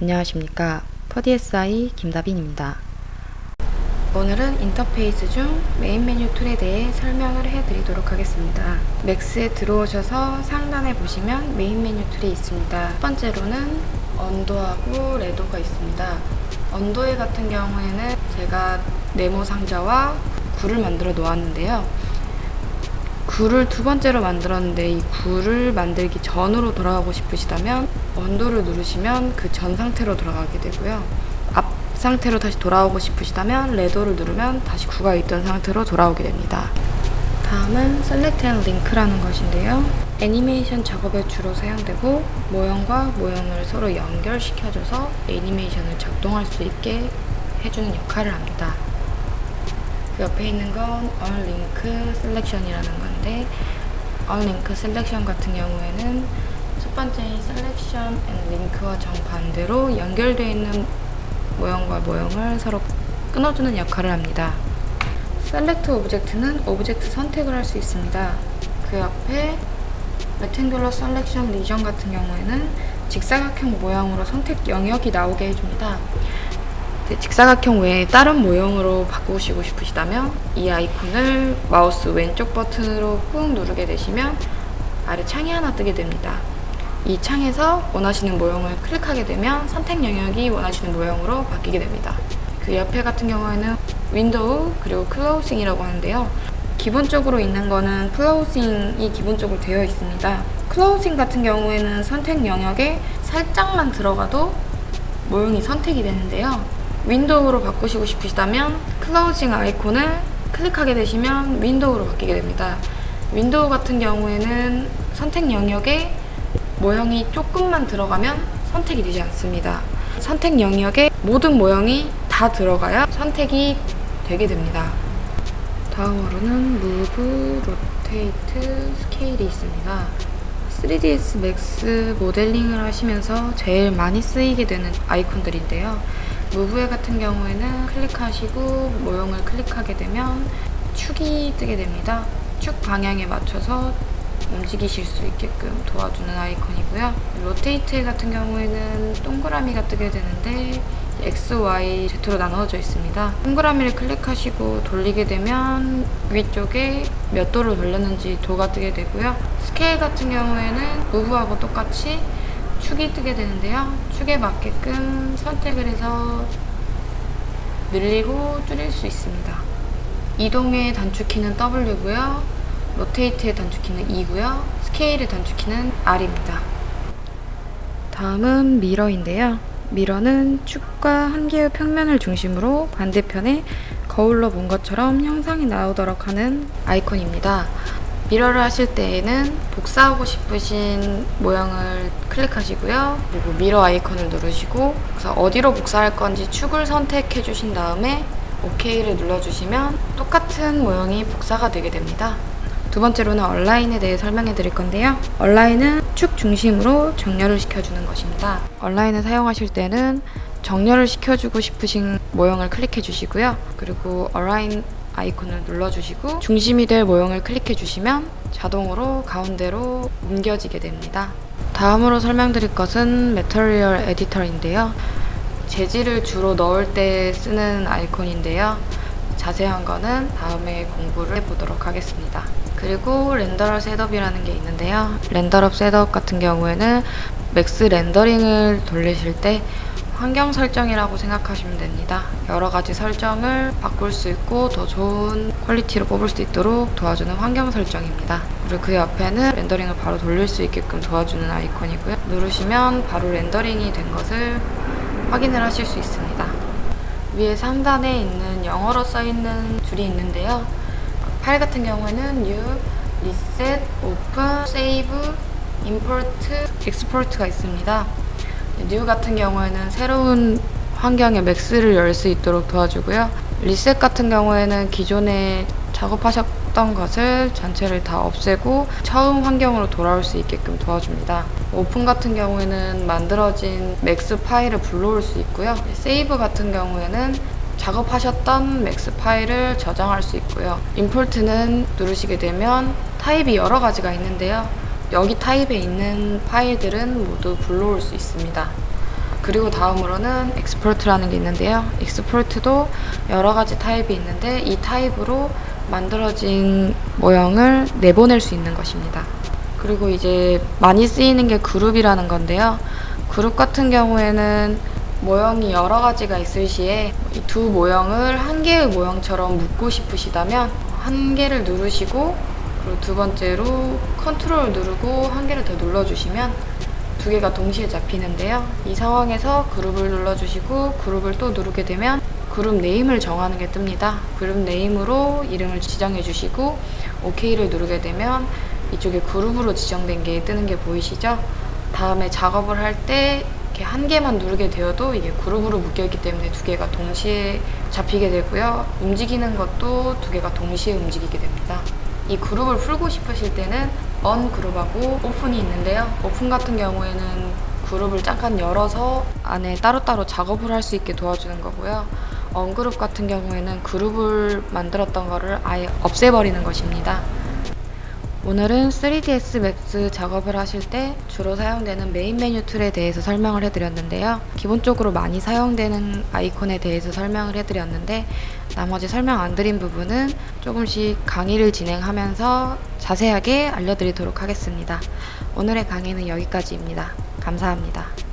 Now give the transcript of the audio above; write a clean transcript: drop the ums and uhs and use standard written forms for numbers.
안녕하십니까. 퍼디SI 김다빈입니다. 오늘은 인터페이스 중 메인 메뉴 툴에 대해 설명을 해드리도록 하겠습니다. 맥스에 들어오셔서 상단에 보시면 메인 메뉴 툴이 있습니다. 첫 번째로는 언도하고 레도가 있습니다. 언도에 같은 경우에는 제가 네모 상자와 굴을 만들어 놓았는데요. 굴을 두 번째로 만들었는데 이 굴을 만들기 전으로 돌아가고 싶으시다면 언도를 누르시면 그 전 상태로 돌아가게 되고요. 앞 상태로 다시 돌아오고 싶으시다면 레도를 누르면 다시 구가 있던 상태로 돌아오게 됩니다. 다음은 Select and Link라는 것인데요. 애니메이션 작업에 주로 사용되고 모형과 모형을 서로 연결시켜줘서 애니메이션을 작동할 수 있게 해주는 역할을 합니다. 그 옆에 있는 건 Unlink Selection이라는 건데 Unlink Selection 같은 경우에는 첫 번째인 Selection and Link와 정반대로 연결되어 있는 모형과 모형을 서로 끊어주는 역할을 합니다. Select 오브젝트는 오브젝트 선택을 할 수 있습니다. 그 옆에 Rectangular Selection Region 같은 경우에는 직사각형 모양으로 선택 영역이 나오게 해줍니다. 직사각형 외에 다른 모형으로 바꾸시고 싶으시다면 이 아이콘을 마우스 왼쪽 버튼으로 꾹 누르게 되시면 아래 창이 하나 뜨게 됩니다. 이 창에서 원하시는 모형을 클릭하게 되면 선택 영역이 원하시는 모형으로 바뀌게 됩니다. 그 옆에 같은 경우에는 윈도우 그리고 클로징이라고 하는데요. 기본적으로 있는 거는 클로징이 기본적으로 되어 있습니다. 클로징 같은 경우에는 선택 영역에 살짝만 들어가도 모형이 선택이 되는데요. 윈도우로 바꾸시고 싶으시다면 클로징 아이콘을 클릭하게 되시면 윈도우로 바뀌게 됩니다. 윈도우 같은 경우에는 선택 영역에 모형이 조금만 들어가면 선택이 되지 않습니다. 선택 영역에 모든 모형이 다 들어가야 선택이 되게 됩니다. 다음으로는 Move, Rotate, Scale이 있습니다. 3ds Max 모델링을 하시면서 제일 많이 쓰이게 되는 아이콘들인데요. 무브에 같은 경우에는 클릭하시고 모형을 클릭하게 되면 축이 뜨게 됩니다. 축 방향에 맞춰서 움직이실 수 있게끔 도와주는 아이콘이고요. 로테이트 같은 경우에는 동그라미가 뜨게 되는데 X, Y, Z로 나눠져 있습니다. 동그라미를 클릭하시고 돌리게 되면 위쪽에 몇 도를 돌렸는지 도가 뜨게 되고요. 스케일 같은 경우에는 무브하고 똑같이 축이 뜨게 되는데요. 축에 맞게끔 선택을 해서 늘리고 줄일 수 있습니다. 이동의 단축키는 W고요. 로테이트의 단축키는 E고요. 스케일의 단축키는 R입니다. 다음은 미러인데요. 미러는 축과 한 개의 평면을 중심으로 반대편에 거울로 본 것처럼 형상이 나오도록 하는 아이콘입니다. 미러를 하실 때에는 복사하고 싶으신 모양을 클릭하시고요. 그리고 미러 아이콘을 누르시고 그래서 어디로 복사할 건지 축을 선택해 주신 다음에 OK를 눌러주시면 똑같은 모형이 복사가 되게 됩니다. 두 번째로는 얼라인에 대해 설명해 드릴 건데요. 얼라인은 축 중심으로 정렬을 시켜주는 것입니다. 얼라인을 사용하실 때는 정렬을 시켜주고 싶으신 모형을 클릭해 주시고요. 그리고 얼라인 아이콘을 눌러주시고 중심이 될 모형을 클릭해 주시면 자동으로 가운데로 옮겨지게 됩니다. 다음으로 설명드릴 것은 Material Editor인데요. 재질을 주로 넣을 때 쓰는 아이콘인데요. 자세한 거는 다음에 공부를 해보도록 하겠습니다. 그리고 렌더러 셋업이라는 게 있는데요. 렌더러 셋업 같은 경우에는 맥스 렌더링을 돌리실 때 환경 설정이라고 생각하시면 됩니다. 여러 가지 설정을 바꿀 수 있고 더 좋은 퀄리티로 뽑을 수 있도록 도와주는 환경 설정입니다. 그리고 그 옆에는 렌더링을 바로 돌릴 수 있게끔 도와주는 아이콘이고요. 누르시면 바로 렌더링이 된 것을 확인을 하실 수 있습니다. 위에 상단에 있는 영어로 써있는 줄이 있는데요. 파일 같은 경우에는 New, Reset, Open, Save, Import, Export가 있습니다. New 같은 경우에는 새로운 환경에 맥스를 열 수 있도록 도와주고요. 리셋 같은 경우에는 기존에 작업하셨던 것을 전체를 다 없애고 처음 환경으로 돌아올 수 있게끔 도와줍니다. 오픈 같은 경우에는 만들어진 맥스 파일을 불러올 수 있고요. 세이브 같은 경우에는 작업하셨던 맥스 파일을 저장할 수 있고요. 임포트는 누르시게 되면 타입이 여러 가지가 있는데요. 여기 타입에 있는 파일들은 모두 불러올 수 있습니다. 그리고 다음으로는 익스포트라는 게 있는데요. 익스포트도 여러 가지 타입이 있는데 이 타입으로 만들어진 모형을 내보낼 수 있는 것입니다. 그리고 이제 많이 쓰이는 게 그룹이라는 건데요. 그룹 같은 경우에는 모형이 여러 가지가 있을 시에 이 두 모형을 한 개의 모형처럼 묶고 싶으시다면 한 개를 누르시고, 그리고 두 번째로 컨트롤 누르고 한 개를 더 눌러주시면 두 개가 동시에 잡히는데요. 이 상황에서 그룹을 눌러주시고 그룹을 또 누르게 되면 그룹 네임을 정하는 게 뜹니다. 그룹 네임으로 이름을 지정해 주시고 OK를 누르게 되면 이쪽에 그룹으로 지정된 게 뜨는 게 보이시죠? 다음에 작업을 할 때 이렇게 한 개만 누르게 되어도 이게 그룹으로 묶여있기 때문에 두 개가 동시에 잡히게 되고요. 움직이는 것도 두 개가 동시에 움직이게 됩니다. 이 그룹을 풀고 싶으실 때는 언그룹하고 오픈이 있는데요. 오픈 같은 경우에는 그룹을 잠깐 열어서 안에 따로따로 작업을 할 수 있게 도와주는 거고요. 언그룹 같은 경우에는 그룹을 만들었던 거를 아예 없애버리는 것입니다. 오늘은 3ds Max 작업을 하실 때 주로 사용되는 메인 메뉴 툴에 대해서 설명을 해드렸는데요. 기본적으로 많이 사용되는 아이콘에 대해서 설명을 해드렸는데 나머지 설명 안 드린 부분은 조금씩 강의를 진행하면서 자세하게 알려드리도록 하겠습니다. 오늘의 강의는 여기까지입니다. 감사합니다.